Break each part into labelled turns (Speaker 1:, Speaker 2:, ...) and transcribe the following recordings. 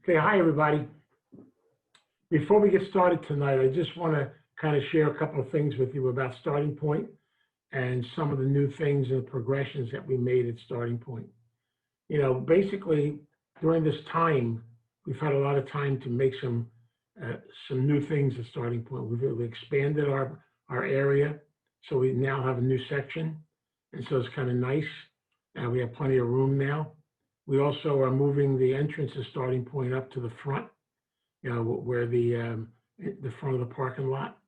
Speaker 1: Okay, hi everybody. Before we get started tonight, I just want to kind of share a couple of things with you about Starting Point and some of the new things and progressions that we made at Starting Point. You know, basically during this time, we've had a lot of time to make some new things at Starting Point. We've expanded our area, so we now have a new section, and so it's kind of nice. And we have plenty of room now. We also are moving the entrance of Starting Point up to the front, you know, where the front of the parking lot.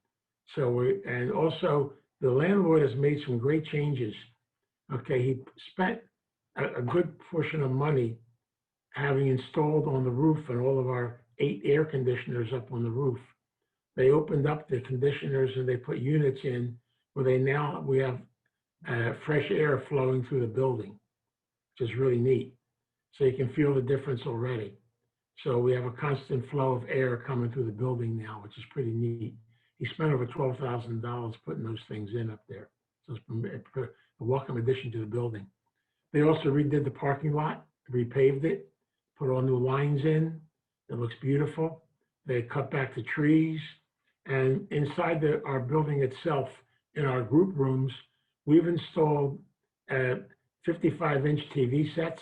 Speaker 1: So and also the landlord has made some great changes. Okay, he spent a good portion of money having installed on the roof and all of our 8 air conditioners up on the roof. They opened up the conditioners and they put units in where we have fresh air flowing through the building, which is really neat. So you can feel the difference already. So we have a constant flow of air coming through the building now, which is pretty neat. He spent over $12,000 putting those things in up there. So it's a welcome addition to the building. They also redid the parking lot, repaved it, put all new lines in. It looks beautiful. They cut back the trees. And inside our building itself, in our group rooms, we've installed 55-inch TV sets,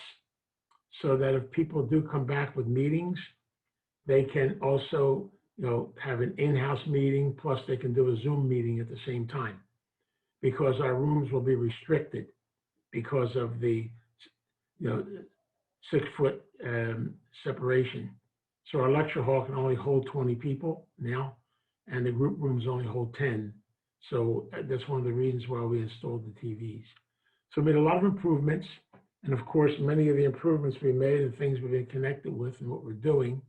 Speaker 1: so that if people do come back with meetings, they can also, you know, have an in-house meeting, plus they can do a Zoom meeting at the same time, because our rooms will be restricted because of the, 6-foot separation. So our lecture hall can only hold 20 people now, and the group rooms only hold 10. So that's one of the reasons why we installed the TVs. So we made a lot of improvements. And of course, many of the improvements we made and things we've been connected with and what we're doing,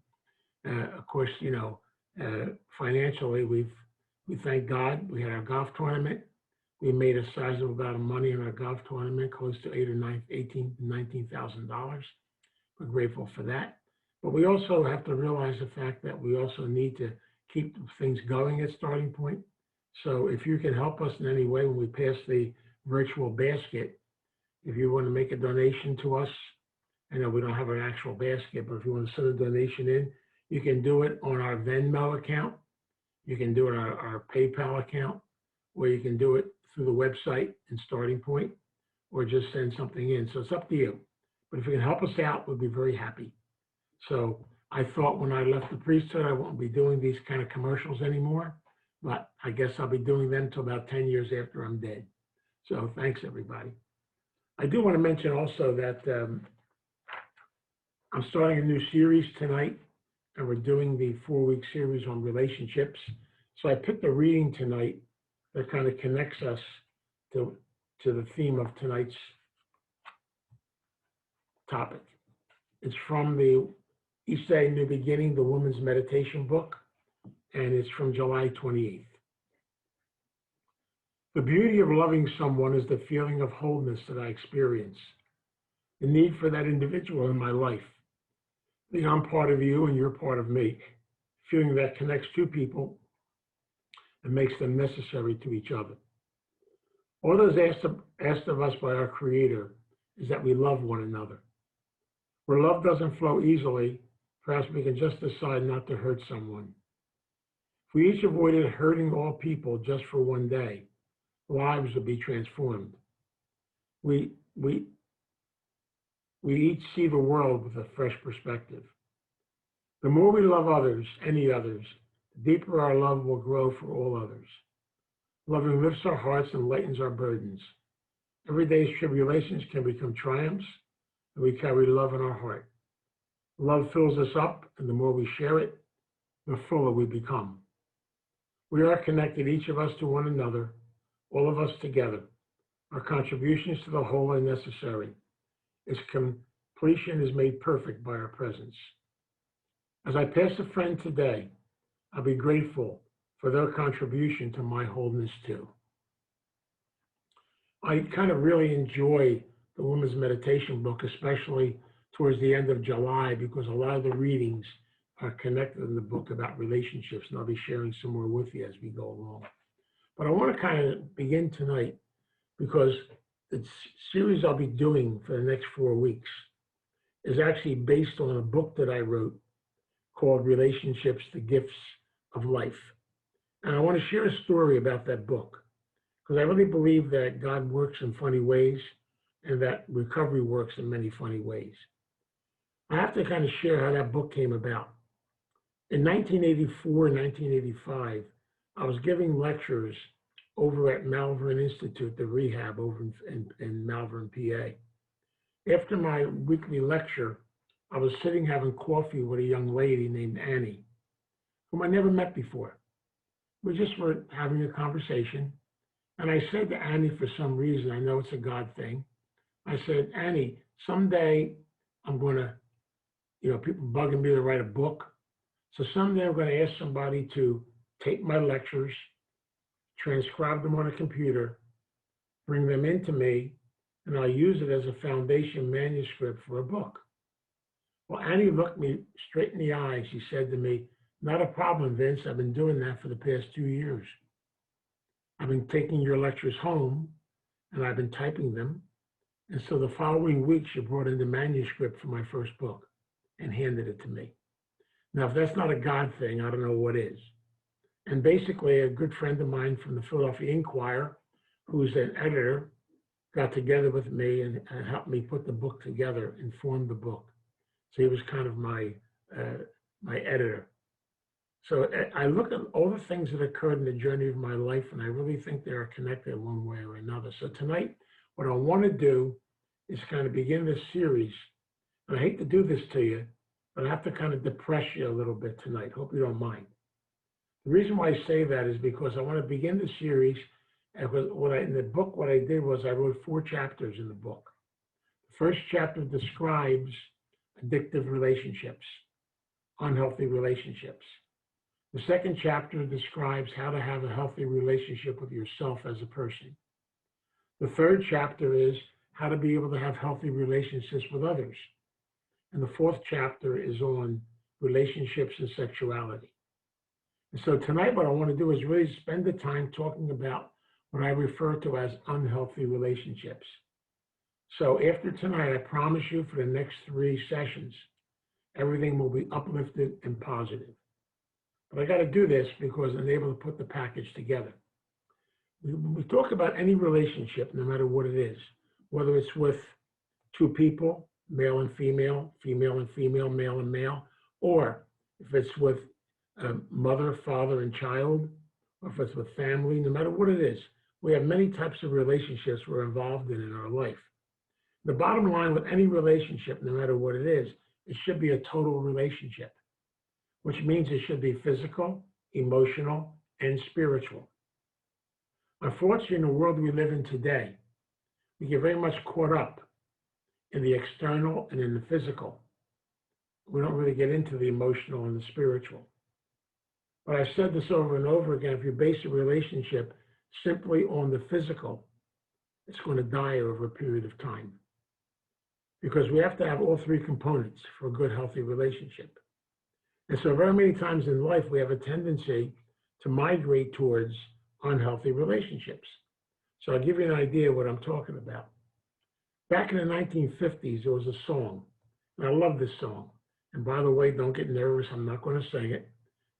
Speaker 1: of course, financially, we thank God. We had our golf tournament. We made a sizable amount of money in our golf tournament, close to $19,000. We're grateful for that. But we also have to realize the fact that we also need to keep things going at Starting Point. So if you can help us in any way when we pass the virtual basket, if you want to make a donation to us, I know we don't have an actual basket, but if you want to send a donation in, you can do it on our Venmo account. You can do it on our PayPal account, or you can do it through the website in Starting Point, or just send something in. So it's up to you. But if you can help us out, we'll be very happy. So I thought when I left the priesthood, I won't be doing these kind of commercials anymore, but I guess I'll be doing them until about 10 years after I'm dead. So thanks, everybody. I do want to mention also that I'm starting a new series tonight, and we're doing the 4-week series on relationships. So I picked a reading tonight that kind of connects us to the theme of tonight's topic. It's from the Each Day New Beginning, the Woman's Meditation book, and it's from July 28th. The beauty of loving someone is the feeling of wholeness that I experience, the need for that individual in my life. I'm part of you and you're part of me, feeling that connects two people and makes them necessary to each other. All that is asked of us by our Creator is that we love one another. Where love doesn't flow easily, perhaps we can just decide not to hurt someone. If we each avoided hurting all people just for one day, lives would be transformed. We each see the world with a fresh perspective. The more we love others, any others, the deeper our love will grow for all others. Loving lifts our hearts and lightens our burdens. Every day's tribulations can become triumphs, and we carry love in our heart. Love fills us up, and the more we share it, the fuller we become. We are connected, each of us to one another, all of us together. Our contributions to the whole are necessary. Its completion is made perfect by our presence. As I pass a friend today, I'll be grateful for their contribution to my wholeness too. I kind of really enjoy the Women's Meditation book, especially towards the end of July, because a lot of the readings are connected in the book about relationships, and I'll be sharing some more with you as we go along. But I want to kind of begin tonight because the series I'll be doing for the next 4 weeks is actually based on a book that I wrote called Relationships, the Gifts of Life. And I want to share a story about that book because I really believe that God works in funny ways and that recovery works in many funny ways. I have to kind of share how that book came about. In 1984 and 1985, I was giving lectures over at Malvern Institute, the rehab over in Malvern, PA. After my weekly lecture, I was sitting having coffee with a young lady named Annie, whom I never met before. We just were having a conversation, and I said to Annie, for some reason, I know it's a God thing, I said, Annie, someday I'm going to, people bugging me to write a book. So someday I'm going to ask somebody to take my lectures, transcribe them on a computer, bring them into me, and I'll use it as a foundation manuscript for a book. Well, Annie looked me straight in the eye. She said to me, not a problem, Vince. I've been doing that for the past 2 years. I've been taking your lectures home, and I've been typing them. And so the following week, she brought in the manuscript for my first book and handed it to me. Now, if that's not a God thing, I don't know what is. And basically, a good friend of mine from the Philadelphia Inquirer, who's an editor, got together with me and helped me put the book together and form the book. So he was kind of my editor. So I look at all the things that occurred in the journey of my life, and I really think they are connected one way or another. So tonight, what I want to do is kind of begin this series. And I hate to do this to you, but I have to kind of depress you a little bit tonight. Hope you don't mind. The reason why I say that is because I want to begin the series. And in the book, what I did was I wrote 4 chapters in the book. The first chapter describes addictive relationships, unhealthy relationships. The second chapter describes how to have a healthy relationship with yourself as a person. The third chapter is how to be able to have healthy relationships with others. And the fourth chapter is on relationships and sexuality. And so tonight, what I want to do is really spend the time talking about what I refer to as unhealthy relationships. So after tonight, I promise you for the next 3 sessions, everything will be uplifted and positive. But I got to do this because I'm able to put the package together. We talk about any relationship, no matter what it is, whether it's with 2 people, male and female, female and female, male and male, or if it's with mother, father, and child, or if it's with family, no matter what it is, we have many types of relationships we're involved in our life. The bottom line with any relationship, no matter what it is, it should be a total relationship, which means it should be physical, emotional, and spiritual. Unfortunately, in the world we live in today, we get very much caught up in the external and in the physical. We don't really get into the emotional and the spiritual. But I've said this over and over again, if you base a relationship simply on the physical, it's going to die over a period of time. Because we have to have all 3 components for a good, healthy relationship. And so very many times in life, we have a tendency to migrate towards unhealthy relationships. So I'll give you an idea of what I'm talking about. Back in the 1950s, there was a song, and I love this song. And by the way, don't get nervous, I'm not going to sing it,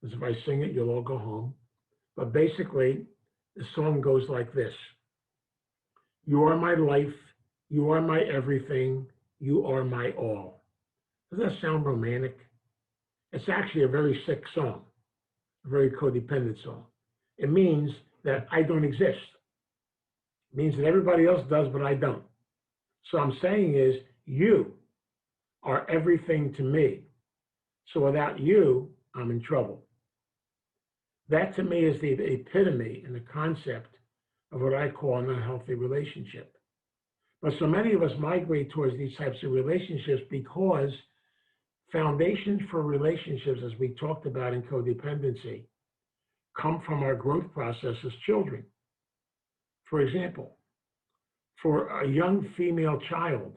Speaker 1: because if I sing it, you'll all go home. But basically, the song goes like this. You are my life, you are my everything, you are my all. Doesn't that sound romantic? It's actually a very sick song, a very codependent song. It means that I don't exist. It means that everybody else does, but I don't. So I'm saying is, you are everything to me. So without you, I'm in trouble. That to me is the epitome and the concept of what I call an unhealthy relationship. But so many of us migrate towards these types of relationships because foundations for relationships, as we talked about in codependency, come from our growth process as children. For example, for a young female child,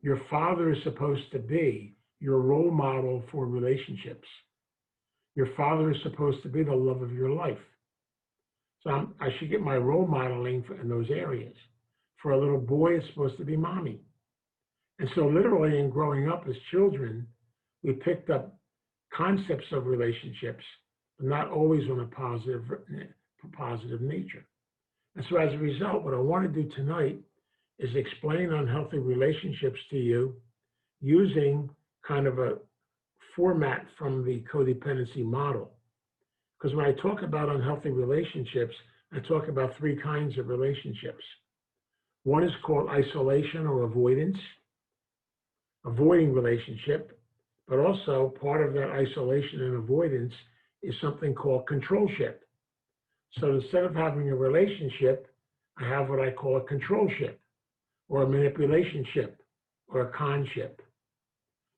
Speaker 1: your father is supposed to be your role model for relationships. Your father is supposed to be the love of your life. So I should get my role modeling in those areas. For a little boy, it's supposed to be mommy. And so literally in growing up as children, we picked up concepts of relationships, but not always on a positive nature. And so as a result, what I want to do tonight is explain unhealthy relationships to you using kind of a format from the codependency model. Because when I talk about unhealthy relationships, I talk about three kinds of relationships. One is called isolation or avoidance, avoiding relationship, but also part of that isolation and avoidance is something called controlship. So instead of having a relationship, I have what I call a controlship or a manipulationship or a conship.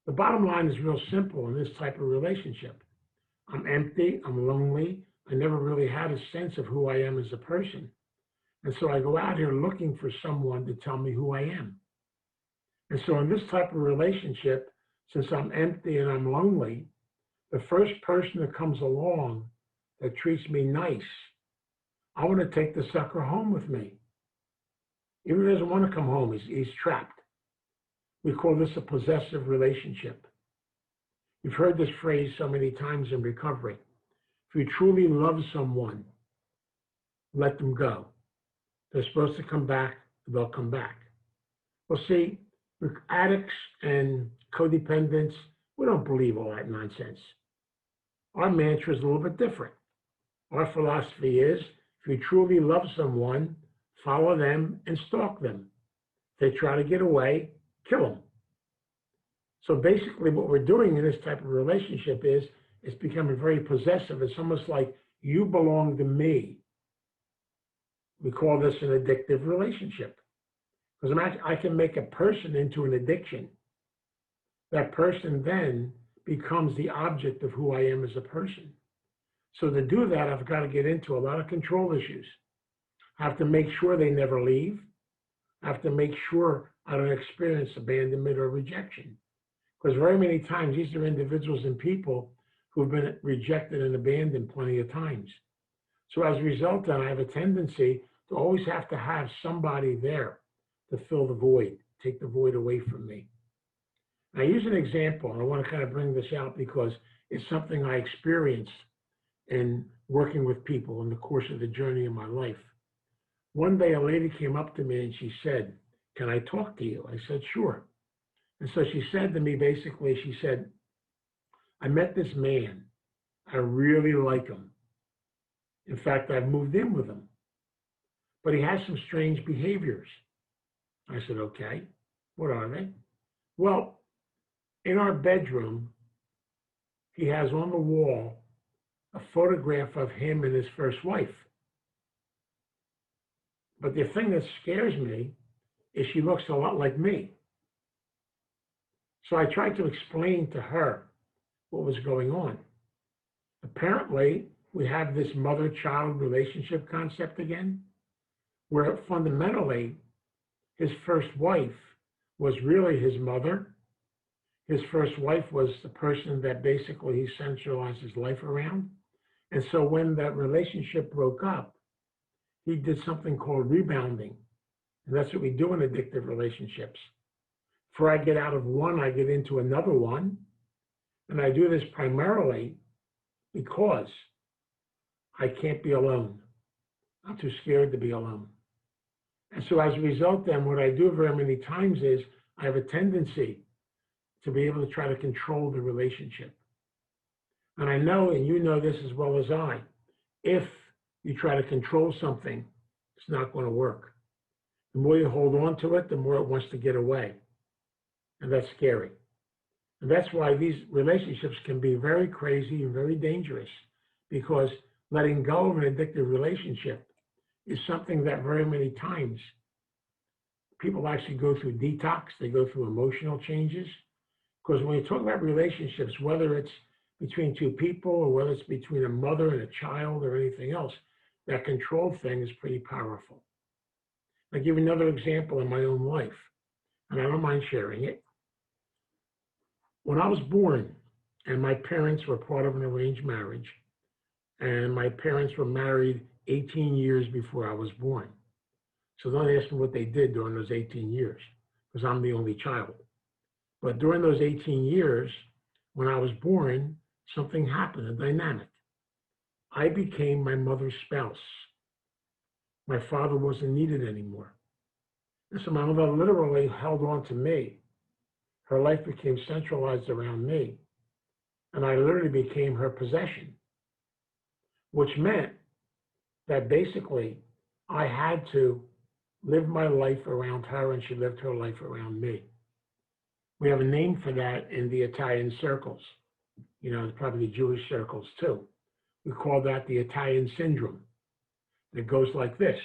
Speaker 1: The bottom line is real simple in this type of relationship. I'm empty, I'm lonely, I never really had a sense of who I am as a person. And so I go out here looking for someone to tell me who I am. And so in this type of relationship, since I'm empty and I'm lonely, the first person that comes along that treats me nice, I want to take the sucker home with me. Even if he doesn't want to come home, he's trapped. We call this a possessive relationship. You've heard this phrase so many times in recovery. If you truly love someone, let them go. They're supposed to come back, they'll come back. Well, see, with addicts and codependents, we don't believe all that nonsense. Our mantra is a little bit different. Our philosophy is, if you truly love someone, follow them and stalk them. If they try to get away, kill them. So basically what we're doing in this type of relationship is it's becoming very possessive. It's almost like you belong to me. We call this an addictive relationship. Because I can make a person into an addiction. That person then becomes the object of who I am as a person. So to do that, I've got to get into a lot of control issues. I have to make sure they never leave. I have to make sure I don't experience abandonment or rejection. Because very many times, these are individuals and people who have been rejected and abandoned plenty of times. So as a result, then I have a tendency to always have to have somebody there to fill the void, take the void away from me. And I use an example, and I want to kind of bring this out because it's something I experienced in working with people in the course of the journey of my life. One day, a lady came up to me and she said, "Can I talk to you?" I said, "Sure." And so she said to me, basically, she said, "I met this man. I really like him. In fact, I've moved in with him. But he has some strange behaviors." I said, "Okay, what are they?" "Well, in our bedroom, he has on the wall a photograph of him and his first wife. But the thing that scares me is she looks a lot like me." So I tried to explain to her what was going on. Apparently, we have this mother-child relationship concept again, where fundamentally his first wife was really his mother. His first wife was the person that basically he centralized his life around. And so when that relationship broke up, he did something called rebounding. And that's what we do in addictive relationships. Before I get out of one, I get into another one. And I do this primarily because I can't be alone. I'm too scared to be alone. And so as a result, then, what I do very many times is I have a tendency to be able to try to control the relationship. And I know, and you know this as well as I, if you try to control something, it's not going to work. The more you hold on to it, the more it wants to get away. And that's scary. And that's why these relationships can be very crazy and very dangerous, because letting go of an addictive relationship is something that very many times people actually go through detox, they go through emotional changes. Because when you talk about relationships, whether it's between two people or whether it's between a mother and a child or anything else, that control thing is pretty powerful. I'll give you another example in my own life, and I don't mind sharing it. When I was born, and my parents were part of an arranged marriage, and my parents were married 18 years before I was born. So don't ask me what they did during those 18 years, because I'm the only child. But during those 18 years, when I was born, something happened, a dynamic. I became my mother's spouse. My father wasn't needed anymore. And so my mother literally held on to me. Her life became centralized around me. And I literally became her possession, which meant that basically I had to live my life around her and she lived her life around me. We have a name for that in the Italian circles, probably the Jewish circles too. We call that the Italian syndrome. It goes like this.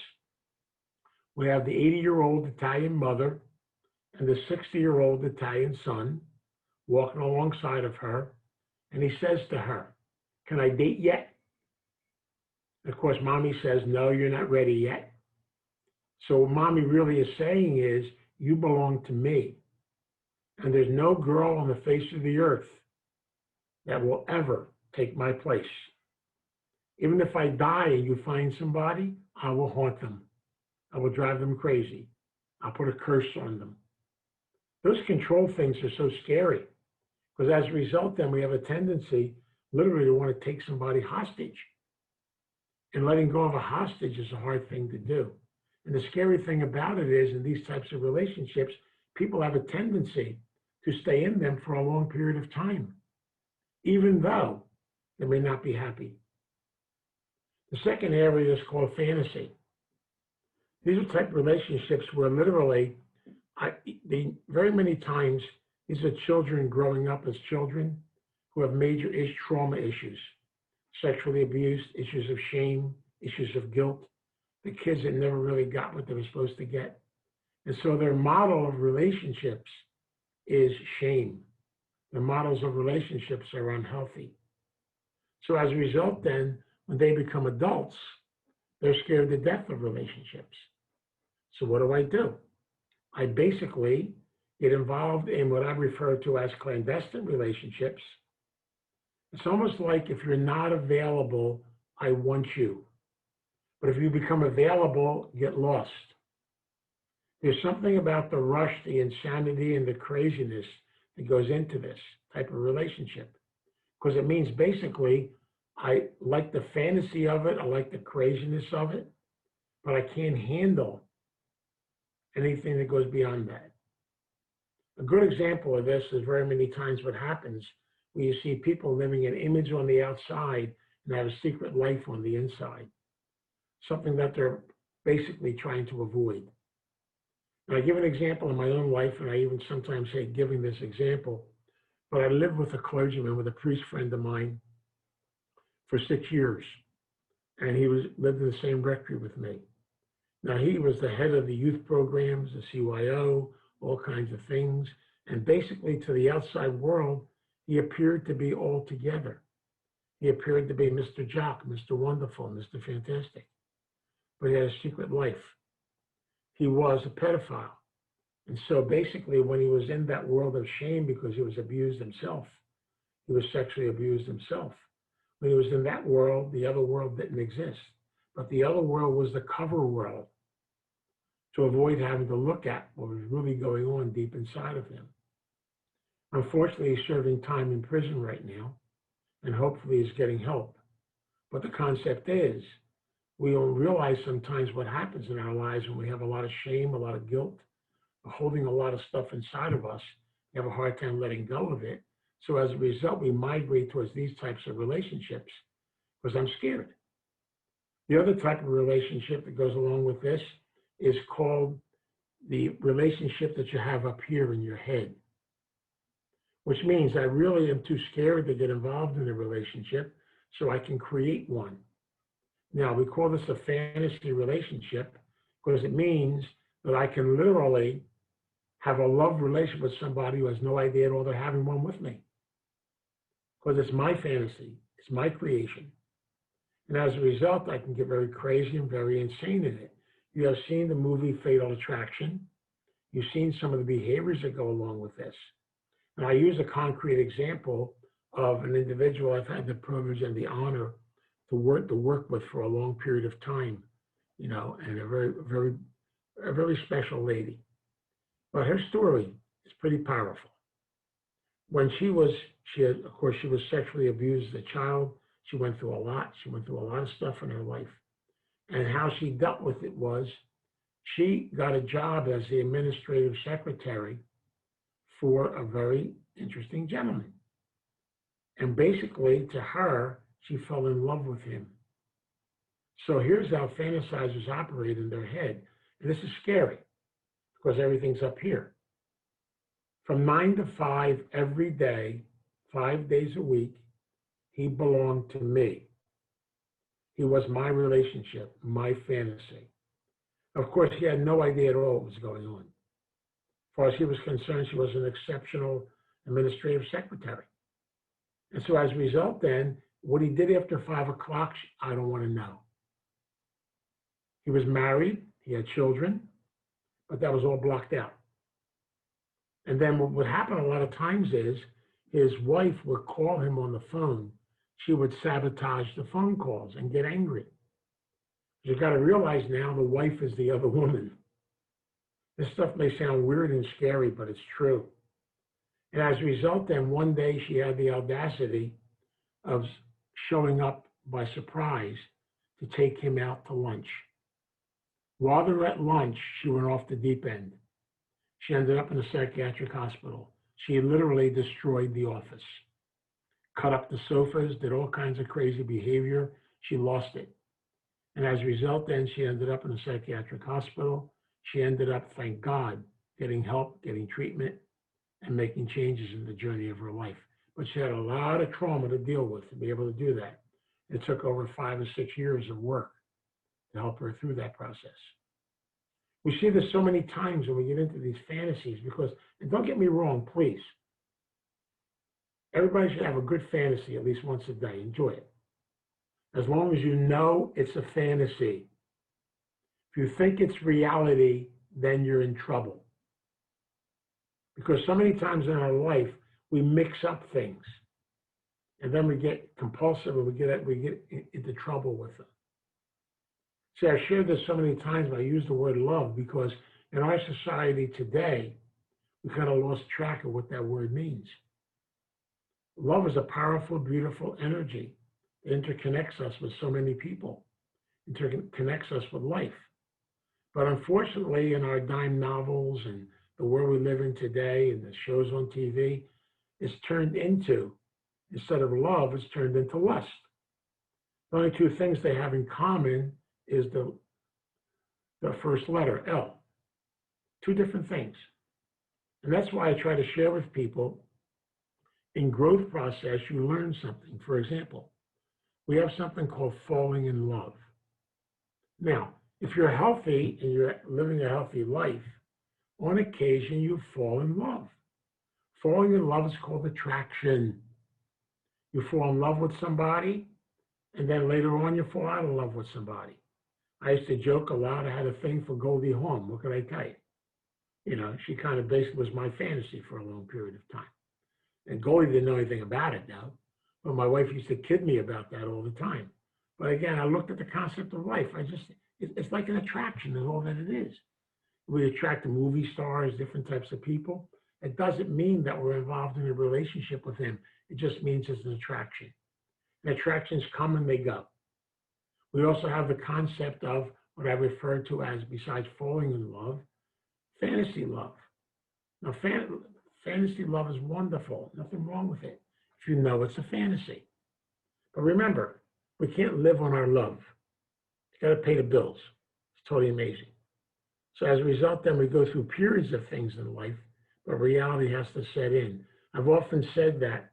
Speaker 1: We have the 80-year-old Italian mother and the 60-year-old Italian son walking alongside of her, and he says to her, "Can I date yet?" Of course, mommy says, "No, you're not ready yet." So what mommy really is saying is, you belong to me. And there's no girl on the face of the earth that will ever take my place. Even if I die and you find somebody, I will haunt them. I will drive them crazy. I'll put a curse on them. Those control things are so scary because as a result, then we have a tendency literally to want to take somebody hostage. And letting go of a hostage is a hard thing to do. And the scary thing about it is in these types of relationships, people have a tendency to stay in them for a long period of time, even though they may not be happy. The second area is called fantasy. These are type of relationships where literally, very many times, these are children growing up as children who have major trauma issues, sexually abused, issues of shame, issues of guilt, the kids that never really got what they were supposed to get. And so their model of relationships is shame. Their models of relationships are unhealthy. So as a result, then, when they become adults, they're scared to death of relationships. So what do? I basically get involved in what I refer to as clandestine relationships. It's almost like if you're not available, I want you. But if you become available, get lost. There's something about the rush, the insanity, and the craziness that goes into this type of relationship. Because it means basically, I like the fantasy of it, I like the craziness of it, but I can't handle anything that goes beyond that. A good example of this is very many times what happens when you see people living an image on the outside and have a secret life on the inside, something that they're basically trying to avoid. And I give an example in my own life, and I even sometimes hate giving this example, but I lived with a clergyman, with a priest friend of mine for 6 years, and he lived in the same rectory with me. Now, he was the head of the youth programs, the CYO, all kinds of things, and basically to the outside world, he appeared to be all together. He appeared to be Mr. Jock, Mr. Wonderful, Mr. Fantastic, but he had a secret life. He was a pedophile. And so basically, when he was in that world of shame because he was abused himself, he was sexually abused himself. When he was in that world, the other world didn't exist. But the other world was the cover world to avoid having to look at what was really going on deep inside of him. Unfortunately, he's serving time in prison right now, and hopefully he's getting help. But the concept is, we don't realize sometimes what happens in our lives when we have a lot of shame, a lot of guilt, holding a lot of stuff inside of us. We have a hard time letting go of it. So as a result, we migrate towards these types of relationships because I'm scared. The other type of relationship that goes along with this is called the relationship that you have up here in your head, which means I really am too scared to get involved in a relationship so I can create one. Now, we call this a fantasy relationship because it means that I can literally have a love relationship with somebody who has no idea at all they're having one with me. Because it's my fantasy, it's my creation. And as a result, I can get very crazy and very insane in it. You have seen the movie Fatal Attraction. You've seen some of the behaviors that go along with this. And I use a concrete example of an individual I've had the privilege and the honor to work with for a long period of time, and a very special lady. But her story is pretty powerful. When of course, she was sexually abused as a child. She went through a lot. She went through a lot of stuff in her life. And how she dealt with it was she got a job as the administrative secretary for a very interesting gentleman. And basically, to her, she fell in love with him. So here's how fantasizers operate in their head. And this is scary because everything's up here. From 9 to 5 every day, 5 days a week, he belonged to me. He was my relationship, my fantasy. Of course, he had no idea at all what was going on. As far as he was concerned, she was an exceptional administrative secretary. And so as a result, then, what he did after 5 o'clock, I don't want to know. He was married, he had children, but that was all blocked out. And then what would happen a lot of times is his wife would call him on the phone. She would sabotage the phone calls and get angry. You've got to realize now the wife is the other woman. This stuff may sound weird and scary, but it's true. And as a result, then one day she had the audacity of showing up by surprise to take him out to lunch. While they're at lunch, she went off the deep end. She ended up in a psychiatric hospital. She literally destroyed the office, cut up the sofas, did all kinds of crazy behavior. She lost it. And as a result, then she ended up in a psychiatric hospital. She ended up, thank God, getting help, getting treatment, and making changes in the journey of her life. But she had a lot of trauma to deal with to be able to do that. It took over 5 or 6 years of work to help her through that process. We see this so many times when we get into these fantasies because, and don't get me wrong, please, everybody should have a good fantasy at least once a day. Enjoy it. As long as you know it's a fantasy. If you think it's reality, then you're in trouble. Because so many times in our life, we mix up things. And then we get compulsive and we get into trouble with them. See, I've shared this so many times, but I use the word love because in our society today, we kind of lost track of what that word means. Love is a powerful, beautiful energy. It interconnects us with so many people, interconnects us with life. But unfortunately, in our dime novels and the world we live in today and the shows on TV, it's turned into, instead of love, it's turned into lust. The only two things they have in common is the first letter, L. Two different things. And that's why I try to share with people, in growth process, you learn something. For example, we have something called falling in love. Now, if you're healthy and you're living a healthy life, on occasion you fall in love. Falling in love is called attraction. You fall in love with somebody, and then later on you fall out of love with somebody. I used to joke a lot. I had a thing for Goldie Hawn. What could I tell you? You know, she kind of basically was my fantasy for a long period of time. And Goldie didn't know anything about it now, but my wife used to kid me about that all the time. But again, I looked at the concept of life. It's like an attraction is all that it is. We attract movie stars, different types of people. It doesn't mean that we're involved in a relationship with them. It just means it's an attraction. And attractions come and they go. We also have the concept of what I refer to as, besides falling in love, fantasy love. Now, fantasy love is wonderful. Nothing wrong with it if you know it's a fantasy. But remember, we can't live on our love. You got to pay the bills. It's totally amazing. So as a result, then we go through periods of things in life, but reality has to set in. I've often said that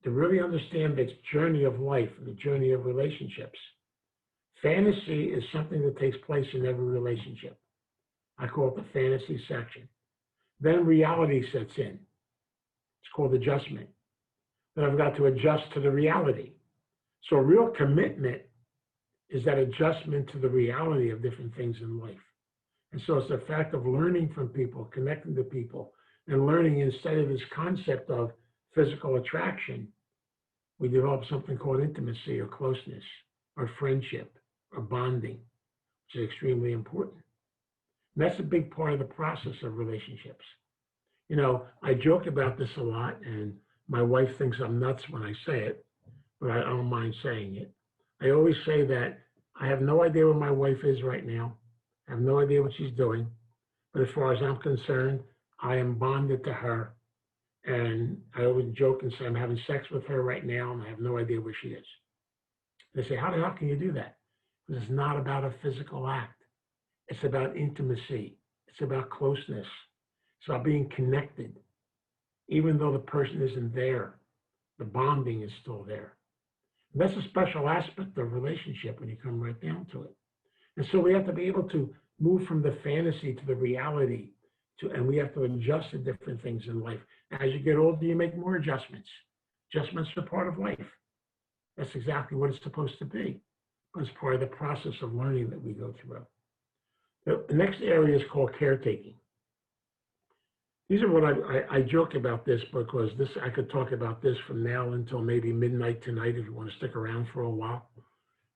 Speaker 1: to really understand this journey of life, the journey of relationships, fantasy is something that takes place in every relationship. I call it the fantasy section. Then reality sets in. It's called adjustment. Then I've got to adjust to the reality. So real commitment is that adjustment to the reality of different things in life. And so it's the fact of learning from people, connecting to people, and learning instead of this concept of physical attraction, we develop something called intimacy or closeness or friendship or bonding, which is extremely important. And that's a big part of the process of relationships. I joke about this a lot, and my wife thinks I'm nuts when I say it, but I don't mind saying it. I always say that I have no idea where my wife is right now. I have no idea what she's doing. But as far as I'm concerned, I am bonded to her. And I always joke and say I'm having sex with her right now, and I have no idea where she is. They say, how the hell can you do that? Because it's not about a physical act. It's about intimacy. It's about closeness. It's about being connected. Even though the person isn't there, the bonding is still there. And that's a special aspect of relationship when you come right down to it. And so we have to be able to move from the fantasy to the reality, and we have to adjust to different things in life. As you get older, you make more adjustments. Adjustments are part of life. That's exactly what it's supposed to be. But it's part of the process of learning that we go through. The next area is called caretaking. These are what I joke about this because I could talk about this from now until maybe midnight tonight if you want to stick around for a while,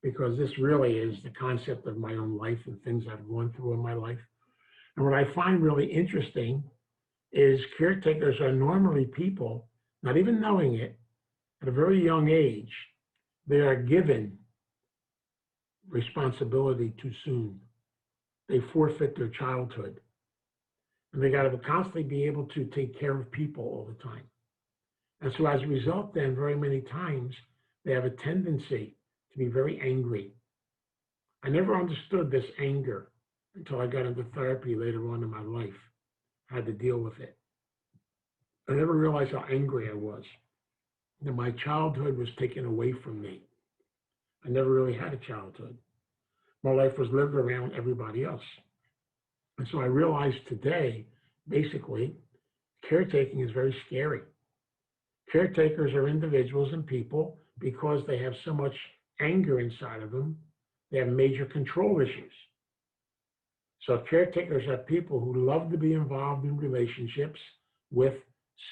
Speaker 1: because this really is the concept of my own life and things I've gone through in my life. And what I find really interesting is caretakers are normally people, not even knowing it, at a very young age, they are given responsibility too soon. They forfeit their childhood. And they got to constantly be able to take care of people all the time. And so as a result, then, very many times, they have a tendency to be very angry. I never understood this anger until I got into therapy later on in my life. I had to deal with it. I never realized how angry I was, that my childhood was taken away from me. I never really had a childhood. My life was lived around everybody else. And so I realized today, basically, caretaking is very scary. Caretakers are individuals and people, because they have so much anger inside of them, they have major control issues. So caretakers are people who love to be involved in relationships with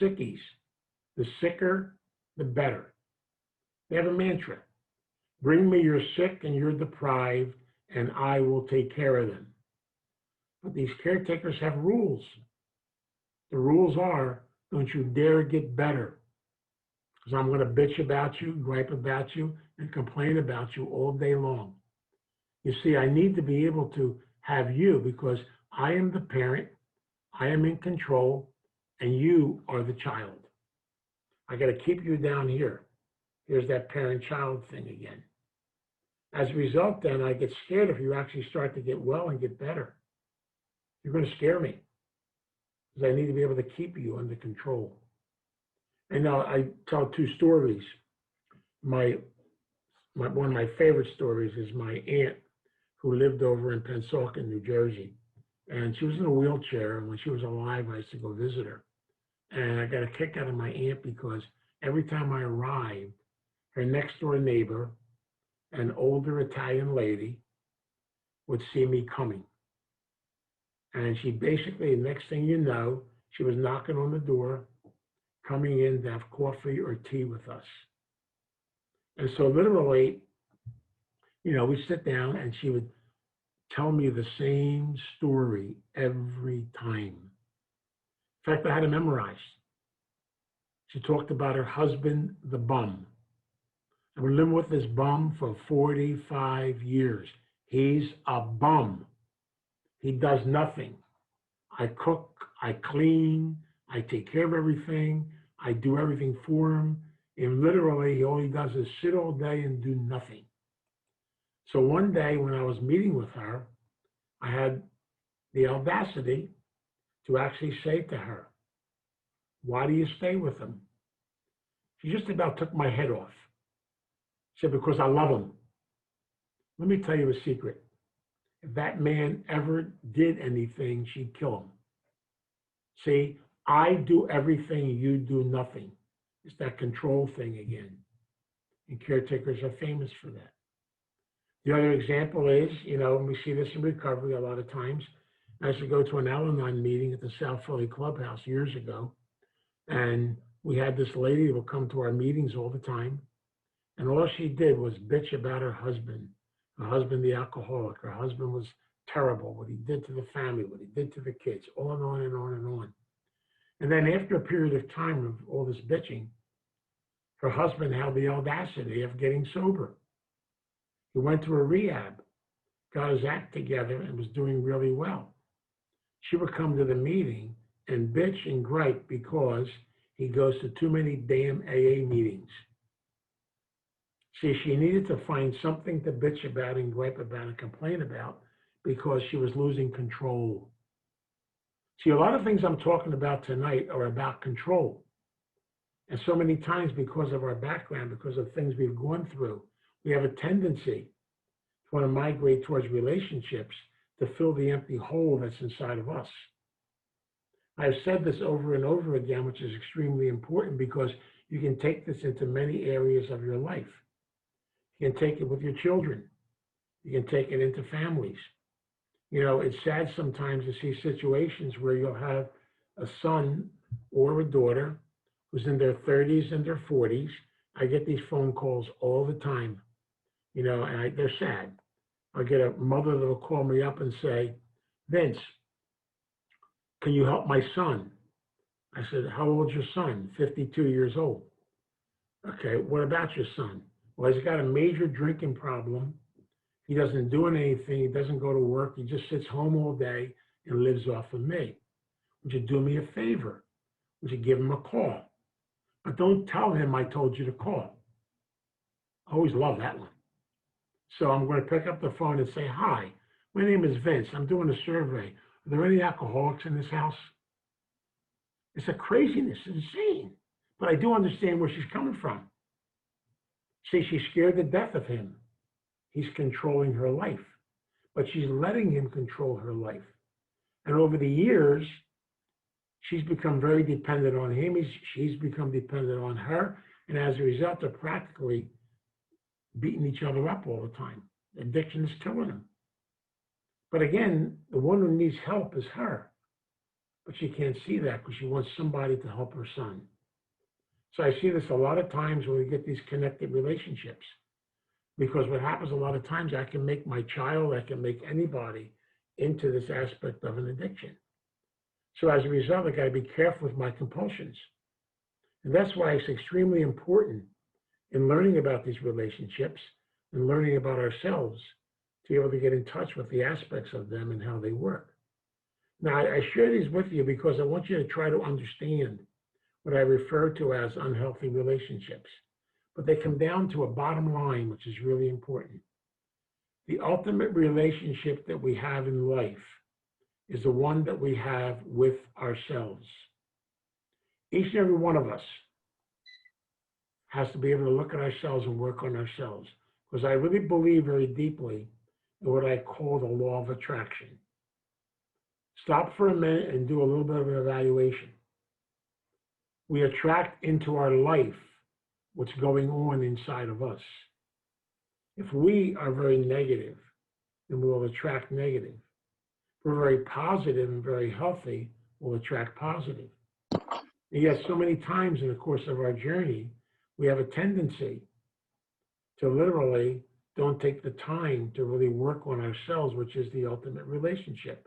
Speaker 1: sickies. The sicker, the better. They have a mantra. Bring me your sick and your deprived, and I will take care of them. But these caretakers have rules. The rules are, don't you dare get better, because I'm going to bitch about you, gripe about you, and complain about you all day long. You see, I need to be able to have you because I am the parent, I am in control, and you are the child. I got to keep you down here. Here's that parent-child thing again. As a result, then, I get scared if you actually start to get well and get better. You're going to scare me because I need to be able to keep you under control. And now I tell two stories. One of my favorite stories is my aunt who lived over in Pennsauken, New Jersey. And she was in a wheelchair, and when she was alive, I used to go visit her. And I got a kick out of my aunt because every time I arrived, her next door neighbor, an older Italian lady, would see me coming. And she basically, the next thing you know, she was knocking on the door, coming in to have coffee or tea with us. And so literally, we sit down and she would tell me the same story every time. In fact, I had it memorized. She talked about her husband, the bum. I've been living with this bum for 45 years. He's a bum. He does nothing. I cook, I clean, I take care of everything, I do everything for him. And literally, all he does is sit all day and do nothing. So one day when I was meeting with her, I had the audacity to actually say to her, why do you stay with him? She just about took my head off. She said, because I love him. Let me tell you a secret. If that man ever did anything, she'd kill him. See, I do everything, you do nothing. It's that control thing again. And caretakers are famous for that. The other example is, and we see this in recovery a lot of times. I used to go to an Al-Anon meeting at the South Philly Clubhouse years ago. And we had this lady who would come to our meetings all the time. And all she did was bitch about her husband, the alcoholic. Her husband was terrible, what he did to the family, what he did to the kids, on and on and on and on. And then after a period of time of all this bitching, her husband had the audacity of getting sober. He went to a rehab, got his act together, and was doing really well. She would come to the meeting and bitch and gripe because he goes to too many damn AA meetings. See, she needed to find something to bitch about and gripe about and complain about because she was losing control. See, a lot of things I'm talking about tonight are about control. And so many times, because of our background, because of things we've gone through, we have a tendency to want to migrate towards relationships to fill the empty hole that's inside of us. I've said this over and over again, which is extremely important because you can take this into many areas of your life. You can take it with your children. You can take it into families. You know, it's sad sometimes to see situations where you'll have a son or a daughter who's in their 30s and their 40s. I get these phone calls all the time, you know, and they're sad. I'll get a mother that will call me up and say, Vince, can you help my son? I said, how old's your son? 52 years old. Okay, what about your son? Well, he's got a major drinking problem. He doesn't do anything. He doesn't go to work. He just sits home all day and lives off of me. Would you do me a favor? Would you give him a call? But don't tell him I told you to call. I always love that one. So I'm going to pick up the phone and say, hi, my name is Vince. I'm doing a survey. Are there any alcoholics in this house? It's a craziness, it's insane. But I do understand where she's coming from. See, she's scared to death of him. He's controlling her life, but she's letting him control her life. And over the years, she's become very dependent on him. She's become dependent on her. And as a result, they're practically beating each other up all the time. Addiction is killing them. But again, the one who needs help is her. But she can't see that because she wants somebody to help her son. So I see this a lot of times when we get these connected relationships. Because what happens a lot of times, I can make my child, I can make anybody into this aspect of an addiction. So as a result, I got to be careful with my compulsions. And that's why it's extremely important in learning about these relationships and learning about ourselves to be able to get in touch with the aspects of them and how they work. Now, I share these with you because I want you to try to understand what I refer to as unhealthy relationships. But they come down to a bottom line, which is really important. The ultimate relationship that we have in life is the one that we have with ourselves. Each and every one of us has to be able to look at ourselves and work on ourselves, because I really believe very deeply in what I call the law of attraction. Stop for a minute and do a little bit of an evaluation. We attract into our life what's going on inside of us. If we are very negative, then we will attract negative. If we're very positive and very healthy, we'll attract positive. And yet so many times in the course of our journey, we have a tendency to literally don't take the time to really work on ourselves, which is the ultimate relationship.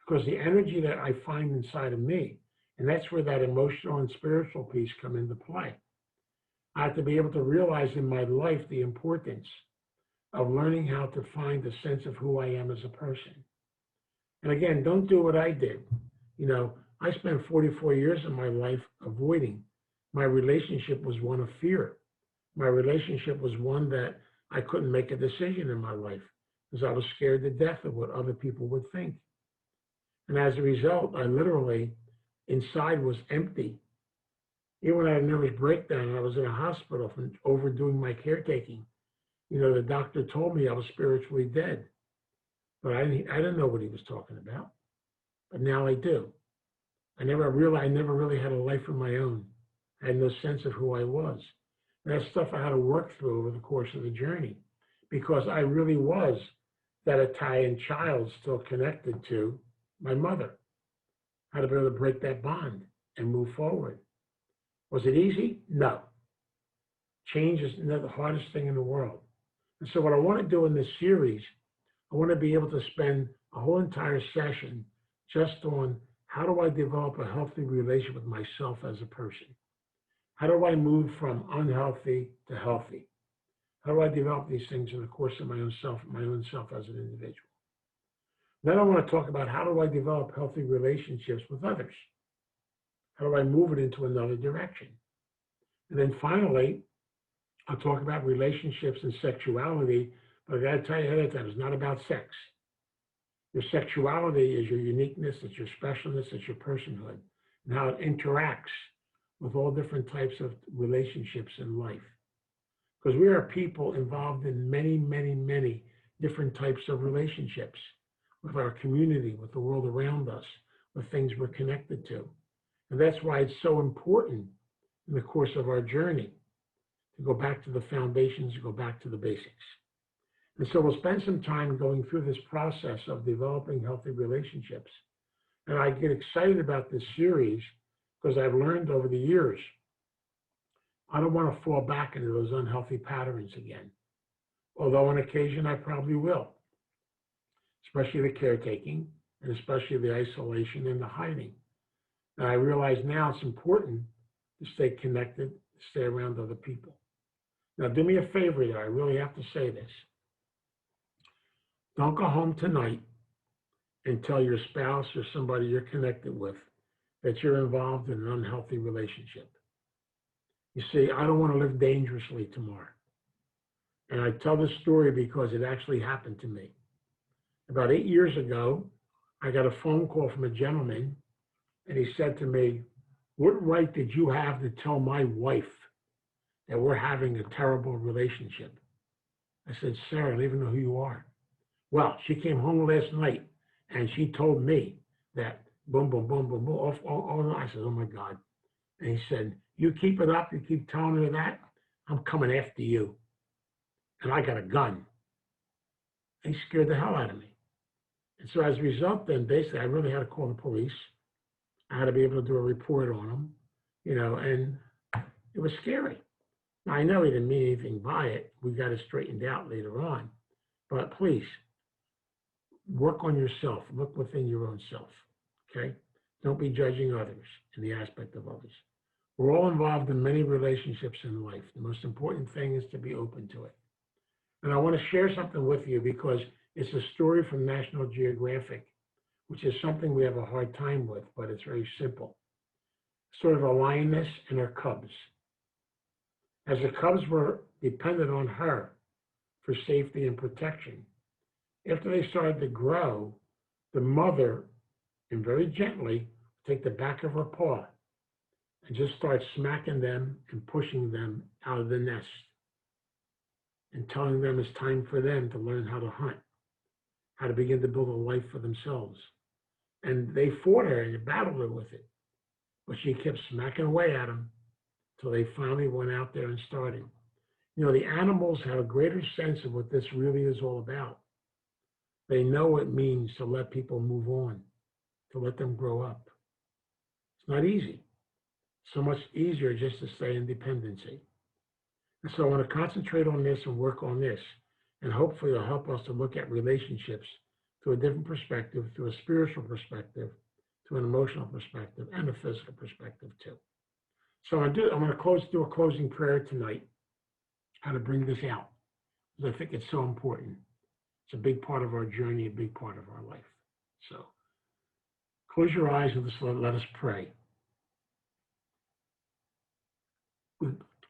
Speaker 1: Because the energy that I find inside of me, and that's where that emotional and spiritual piece come into play. I have to be able to realize in my life the importance of learning how to find a sense of who I am as a person. And again, don't do what I did. You know, I spent 44 years of my life avoiding. My relationship was one of fear. My relationship was one that I couldn't make a decision in my life because I was scared to death of what other people would think. And as a result, I literally, inside was empty. Even when I had a nervous breakdown, I was in a hospital from overdoing my caretaking. You know, the doctor told me I was spiritually dead, but I didn't know what he was talking about. But now I do. I never really had a life of my own. I had no sense of who I was. And that's stuff I had to work through over the course of the journey, because I really was that Italian child still connected to my mother. I had to be able to break that bond and move forward. Was it easy? No. Change is the hardest thing in the world. And so what I want to do in this series, I want to be able to spend a whole entire session just on how do I develop a healthy relationship with myself as a person? How do I move from unhealthy to healthy? How do I develop these things in the course of my own self as an individual? Then I want to talk about how do I develop healthy relationships with others? How do I move it into another direction? And then finally, I'll talk about relationships and sexuality, but I got to tell you ahead of time, it's not about sex. Your sexuality is your uniqueness, it's your specialness, it's your personhood, and how it interacts with all different types of relationships in life. Because we are people involved in many, many, many different types of relationships with our community, with the world around us, with things we're connected to. And that's why it's so important in the course of our journey to go back to the foundations, to go back to the basics. And so we'll spend some time going through this process of developing healthy relationships. And I get excited about this series because I've learned over the years, I don't want to fall back into those unhealthy patterns again. Although on occasion I probably will, especially the caretaking and especially the isolation and the hiding. And I realize now it's important to stay connected, to stay around other people. Now, do me a favor there. I really have to say this. Don't go home tonight and tell your spouse or somebody you're connected with that you're involved in an unhealthy relationship. You see, I don't want to live dangerously tomorrow. And I tell this story because it actually happened to me. About 8 years ago, I got a phone call from a gentleman, and he said to me, "What right did you have to tell my wife that we're having a terrible relationship?" I said, "Sir, I don't even know who you are." "Well, she came home last night and she told me that boom, boom, boom, boom, boom, off. I said, "Oh my God." And he said, "You keep it up, you keep telling her that, I'm coming after you. And I got a gun." And he scared the hell out of me. And so as a result, then basically I really had to call the police. I had to be able to do a report on him, and it was scary. Now, I know he didn't mean anything by it. We got it straightened out later on. But please, work on yourself. Look within your own self, okay? Don't be judging others in the aspect of others. We're all involved in many relationships in life. The most important thing is to be open to it. And I want to share something with you because it's a story from National Geographic, which is something we have a hard time with, but it's very simple. Sort of a lioness and her cubs. As the cubs were dependent on her for safety and protection, after they started to grow, the mother, and very gently, take the back of her paw and just start smacking them and pushing them out of the nest and telling them it's time for them to learn how to hunt, how to begin to build a life for themselves. And they fought her and battled her with it, but she kept smacking away at them until they finally went out there and started. The animals have a greater sense of what this really is all about. They know what it means to let people move on, to let them grow up. It's not easy. So much easier just to stay in dependency. And so I want to concentrate on this and work on this. And hopefully it'll help us to look at relationships through a different perspective, through a spiritual perspective, through an emotional perspective, and a physical perspective too. So I'm going to do a closing prayer tonight, how to bring this out, because I think it's so important. It's a big part of our journey, a big part of our life. So close your eyes and just let us pray. We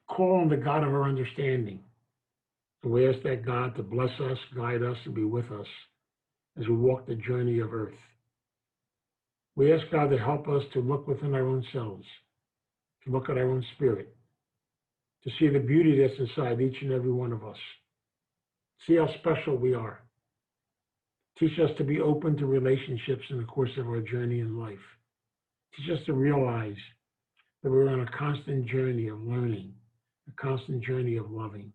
Speaker 1: call on the God of our understanding. And we ask that God to bless us, guide us, and be with us as we walk the journey of earth. We ask God to help us to look within our own selves, to look at our own spirit, to see the beauty that's inside each and every one of us. See how special we are. Teach us to be open to relationships in the course of our journey in life. Teach us to realize that we're on a constant journey of learning, a constant journey of loving.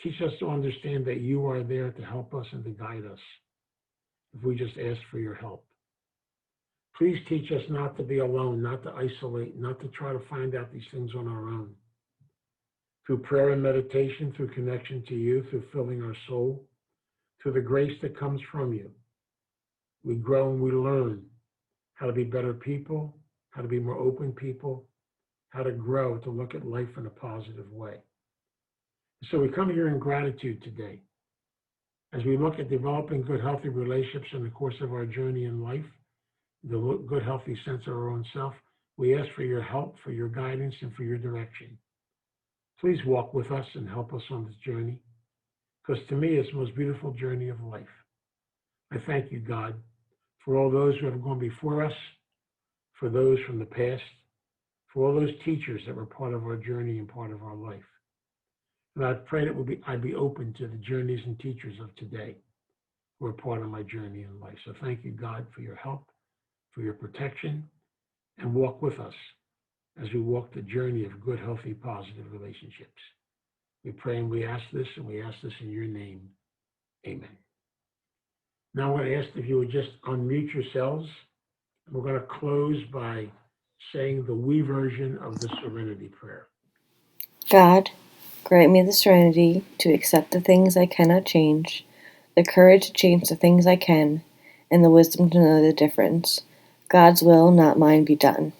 Speaker 1: Teach us to understand that you are there to help us and to guide us if we just ask for your help. Please teach us not to be alone, not to isolate, not to try to find out these things on our own. Through prayer and meditation, through connection to you, through filling our soul, through the grace that comes from you, we grow and we learn how to be better people, how to be more open people, how to grow, to look at life in a positive way. So we come here in gratitude today. As we look at developing good, healthy relationships in the course of our journey in life, the good, healthy sense of our own self, we ask for your help, for your guidance, and for your direction. Please walk with us and help us on this journey, because to me, it's the most beautiful journey of life. I thank you, God, for all those who have gone before us, for those from the past, for all those teachers that were part of our journey and part of our life. And I pray that I'd be open to the journeys and teachers of today who are part of my journey in life. So thank you, God, for your help, for your protection, and walk with us as we walk the journey of good, healthy, positive relationships. We pray and we ask this in your name. Amen. Now I'm going to ask if you would just unmute yourselves. We're going to close by saying the we version of the Serenity Prayer.
Speaker 2: God, grant me the serenity to accept the things I cannot change, the courage to change the things I can, and the wisdom to know the difference. God's will, not mine, be done.